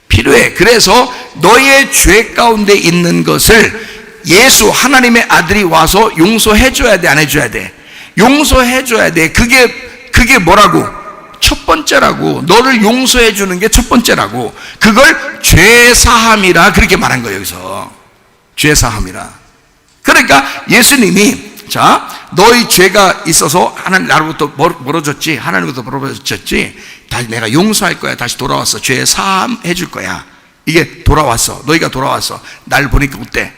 필요해. 그래서 너의 죄 가운데 있는 것을 예수, 하나님의 아들이 와서 용서해 줘야 돼, 안 해줘야 돼? 용서해 줘야 돼. 그게 뭐라고? 첫 번째라고. 너를 용서해 주는 게 첫 번째라고. 그걸 죄사함이라 그렇게 말한 거예요, 여기서. 죄사함이라. 그러니까 예수님이 자, 너희 죄가 있어서 하나님 나로부터 멀어졌지, 하나님부터 멀어졌지, 다시 내가 용서할 거야. 다시 돌아왔어. 죄 사함 해줄 거야. 이게 돌아왔어. 너희가 돌아왔어. 날 보니까 어때?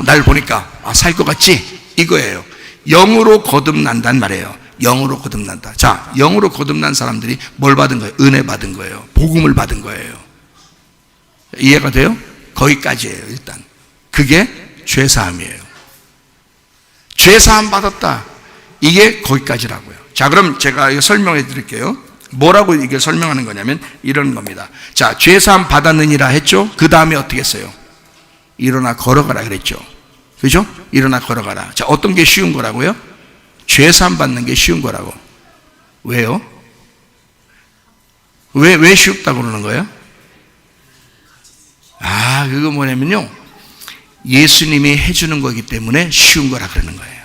날 보니까 살 것 같지? 이거예요. 영으로 거듭난단 말이에요. 영으로 거듭난다. 자, 영으로 거듭난 사람들이 뭘 받은 거예요? 은혜 받은 거예요. 복음을 받은 거예요. 이해가 돼요? 거기까지예요. 일단 그게 죄사함이에요. 죄사함 받았다, 이게 거기까지라고요. 자, 그럼 제가 이거 설명해 드릴게요. 뭐라고 이게 설명하는 거냐면 이런 겁니다. 자, 죄사함 받았느니라 했죠. 그 다음에 어떻게 했어요? 일어나 걸어가라 그랬죠. 그죠? 일어나 걸어가라. 자, 어떤 게 쉬운 거라고요? 죄사함 받는 게 쉬운 거라고. 왜요? 왜 쉽다고 그러는 거예요? 그거 뭐냐면요, 예수님이 해주는 거기 때문에 쉬운 거라 그러는 거예요.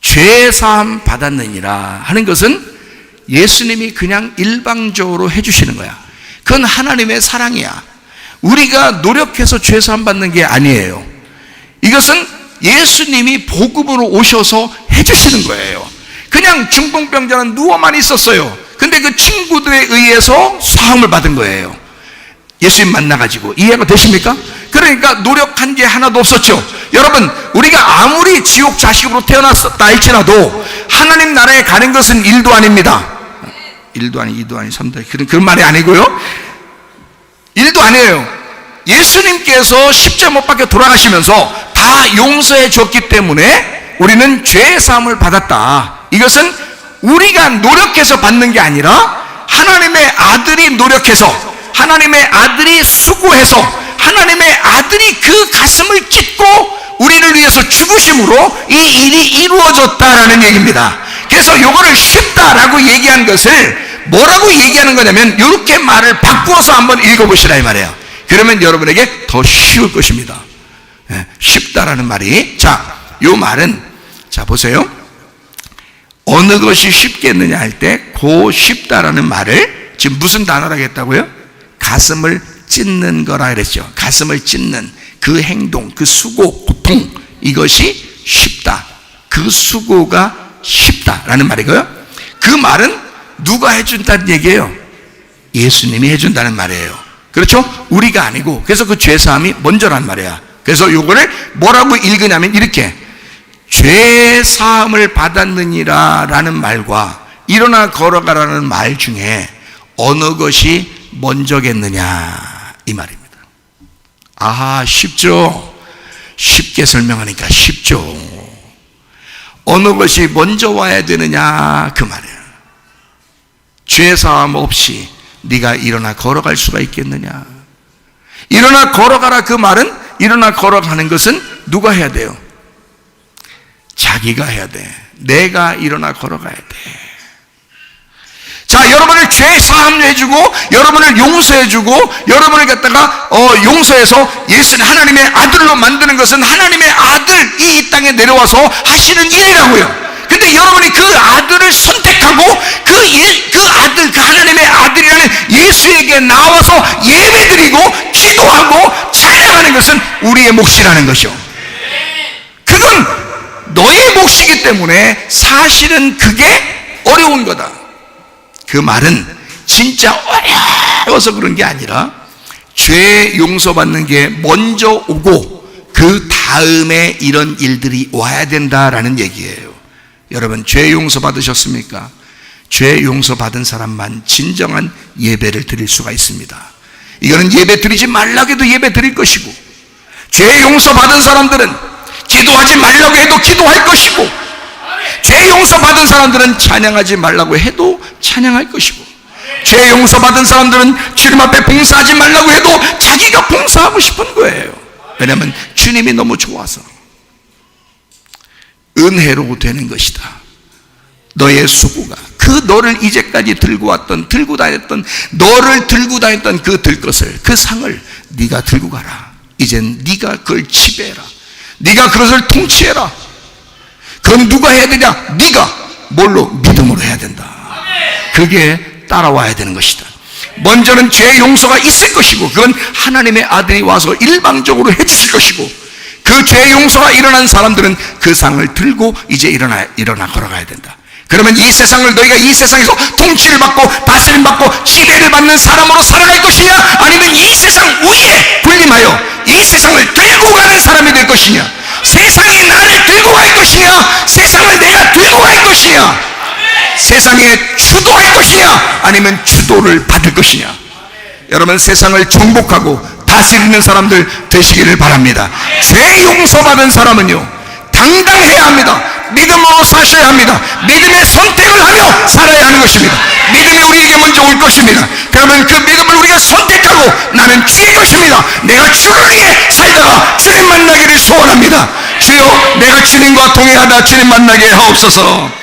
죄사함 받았느니라 하는 것은 예수님이 그냥 일방적으로 해주시는 거야. 그건 하나님의 사랑이야. 우리가 노력해서 죄사함 받는 게 아니에요. 이것은 예수님이 복음으로 오셔서 해주시는 거예요. 그냥 중풍병자는 누워만 있었어요. 근데 그 친구들에 의해서 사함을 받은 거예요. 예수님 만나가지고. 이해가 되십니까? 그러니까 노력한 게 하나도 없었죠. 여러분, 우리가 아무리 지옥 자식으로 태어났다 할지라도 하나님 나라에 가는 것은 1도 아닙니다. 1도 아니, 2도 아니, 3도 아니, 그런 말이 아니고요. 그것도 아니에요. 예수님께서 십자가 못 박혀 돌아가시면서 다 용서해 줬기 때문에 우리는 죄 사함을 받았다. 이것은 우리가 노력해서 받는 게 아니라 하나님의 아들이 노력해서, 하나님의 아들이 수고해서, 하나님의 아들이 그 가슴을 찢고 우리를 위해서 죽으심으로 이 일이 이루어졌다라는 얘기입니다. 그래서 요거를 쉽다라고 얘기한 것을 뭐라고 얘기하는 거냐면 이렇게 말을 바꾸어서 한번 읽어보시라 이 말이에요. 그러면 여러분에게 더 쉬울 것입니다. 쉽다라는 말이, 자, 요 말은, 자 보세요. 어느 것이 쉽겠느냐 할 때 고 쉽다라는 말을 지금 무슨 단어라고 했다고요? 가슴을 찢는 거라 그랬죠. 가슴을 찢는 그 행동, 그 수고, 고통, 이것이 쉽다. 그 수고가 쉽다라는 말이고요. 그 말은 누가 해준다는 얘기예요? 예수님이 해준다는 말이에요. 그렇죠? 우리가 아니고. 그래서 그 죄사함이 먼저란 말이야. 그래서 요거를 뭐라고 읽으냐면 이렇게, 죄사함을 받았느니라 라는 말과 일어나 걸어가라는 말 중에 어느 것이 먼저겠느냐 이 말입니다. 아하, 쉽죠? 쉽게 설명하니까 쉽죠. 어느 것이 먼저 와야 되느냐 그 말이에요. 죄사함 없이 네가 일어나 걸어갈 수가 있겠느냐. 일어나 걸어가라 그 말은, 일어나 걸어가는 것은 누가 해야 돼요? 자기가 해야 돼. 내가 일어나 걸어가야 돼. 자, 여러분을 죄 사함해주고 여러분을 용서해주고 여러분을 갖다가 용서해서 예수는 하나님의 아들로 만드는 것은 하나님의 아들이 이 땅에 내려와서 하시는 일이라고요. 근데 여러분이 그 아들을 선택하고 그 아들, 그 하나님의 아들이라는 예수에게 나와서 예배드리고 기도하고 찬양하는 것은 우리의 몫이라는 것이요. 그건 너의 몫이기 때문에 사실은 그게 어려운 거다. 그 말은 진짜 어려워서 그런 게 아니라 죄 용서받는 게 먼저 오고 그 다음에 이런 일들이 와야 된다라는 얘기예요. 여러분, 죄 용서 받으셨습니까? 죄 용서 받은 사람만 진정한 예배를 드릴 수가 있습니다. 이거는 예배 드리지 말라고 해도 예배 드릴 것이고, 죄 용서 받은 사람들은 기도하지 말라고 해도 기도할 것이고, 죄 용서 받은 사람들은 찬양하지 말라고 해도 찬양할 것이고, 죄 용서 받은 사람들은 주님 앞에 봉사하지 말라고 해도 자기가 봉사하고 싶은 거예요. 왜냐하면 주님이 너무 좋아서. 은혜로 되는 것이다. 너의 수고가, 그 너를 이제까지 들고 다녔던 너를 들고 다녔던 그 들것을, 그 상을 네가 들고 가라. 이젠 네가 그걸 지배해라. 네가 그것을 통치해라. 그건 누가 해야 되냐? 네가 뭘로? 믿음으로 해야 된다. 그게 따라와야 되는 것이다. 먼저는 죄 용서가 있을 것이고, 그건 하나님의 아들이 와서 일방적으로 해주실 것이고, 그 죄 용서가 일어난 사람들은 그 상을 들고 이제 일어나 걸어가야 된다. 그러면 이 세상을, 너희가 이 세상에서 통치를 받고 다스림 받고 지배를 받는 사람으로 살아갈 것이냐, 아니면 이 세상 위에 군림하여 이 세상을 들고 가는 사람이 될 것이냐, 세상이 나를 들고 갈 것이냐, 세상을 내가 들고 갈 것이냐, 세상에 주도할 것이냐, 아니면 주도를 받을 것이냐. 여러분, 세상을 정복하고 다스리는 사람들 되시기를 바랍니다. 죄 용서받은 사람은요, 당당해야 합니다. 믿음으로 사셔야 합니다. 믿음의 선택을 하며 살아야 하는 것입니다. 믿음이 우리에게 먼저 올 것입니다. 그러면 그 믿음을 우리가 선택하고, 나는 주의 것입니다, 내가 주를 위해 살다가 주님 만나기를 소원합니다. 주여, 내가 주님과 동행하다 주님 만나게 하옵소서.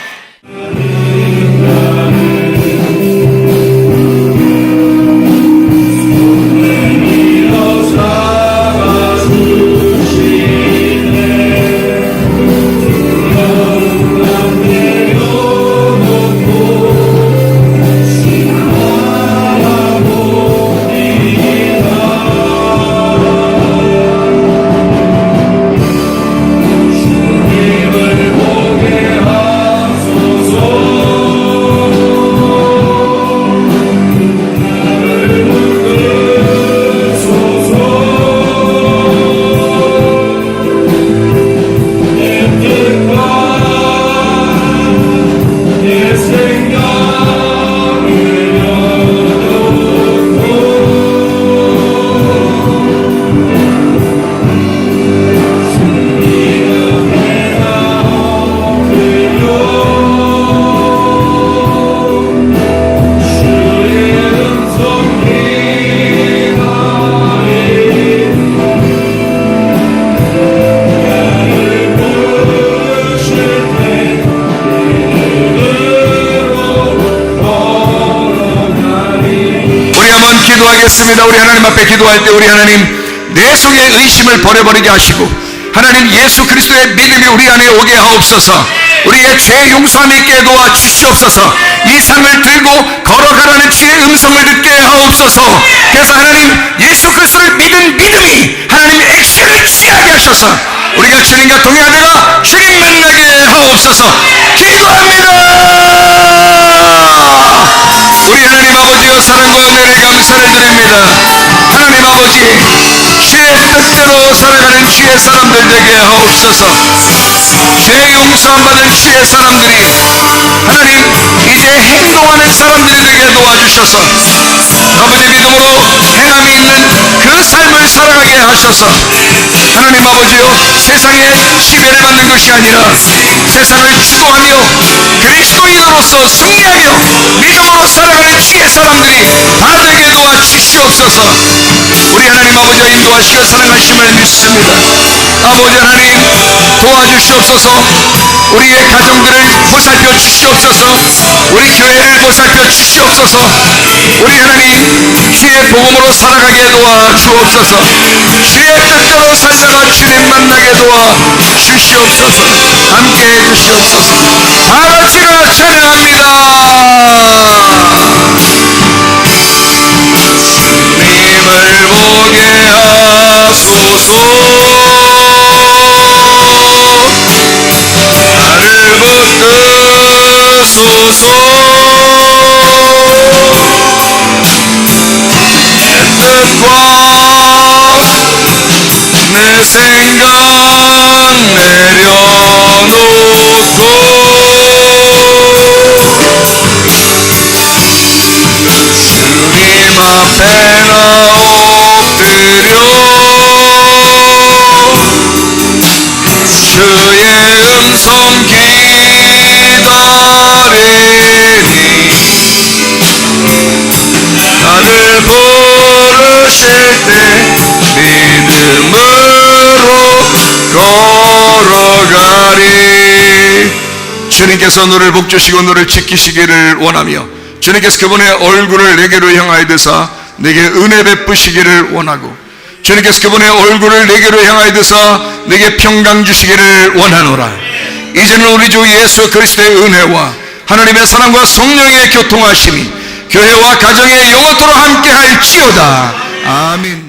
기도하겠습니다. 우리 하나님 앞에 기도할 때 우리 하나님 내 속에 의심을 버려버리게 하시고 하나님 예수 그리스도의 믿음이 우리 안에 오게 하옵소서. 우리의 죄 용서함 있게 도와 주시옵소서. 이 상을 들고 걸어가라는 주의 음성을 듣게 하옵소서. 그래서 하나님 예수 그리스도를 믿은 믿음이 하나님 액션을 취하게 하셔서 우리가 주님과 동행하다가 주님 만나게 하옵소서. 기도합니다. 우리 하나님 아버지여 사랑과 은혜를 감사를 드립니다. 하나님 아버지 주의 뜻대로 살아가는 주의 사람들 되게 하옵소서. 죄 용서함 받은 주의 사람들이 하나님 이제 행동하는 사람들이 되게 도와주셔서 아버지 믿음으로 행함이 있는 그 삶을 살아가게 하셔서 하나님 아버지요 세상에 지배를 받는 것이 아니라 세상을 주도하며 그리스도인으로서 승리하며 믿음으로 살아가는 주의 사람들이 다 되게 도와주시옵소서. 우리 하나님 아버지와 인도하시고 사랑하심을 믿습니다. 아버지 하나님 도와주시옵소서. 우리의 가정들을 보살펴 주시옵소서. 우리 교회를 보살펴 주시옵소서. 우리 하나님 주의 복음으로 살아가게 도와주옵소서. 주의 뜻대로 살다가 주님 만나게 도와주시옵소서. 함께해 주시옵소서. 다같이가 찬양합니다. 주님을 보게 하소서. 나를 붙드소서. 내 뜻과 내 생각 내려놓고 주님 앞에 나 엎드려 주의 음성 기다리니 나를 부르실 때 믿음으로 걸어가리. 주님께서 너를 복주시고 너를 지키시기를 원하며 주님께서 그분의 얼굴을 내게로 향하여 드사 내게 은혜 베푸시기를 원하고 주님께서 그분의 얼굴을 내게로 향하여 드사 내게 평강 주시기를 원하노라. 이제는 우리 주 예수 그리스도의 은혜와 하나님의 사랑과 성령의 교통하심이 교회와 가정에 영원토록 함께할지어다. 아멘.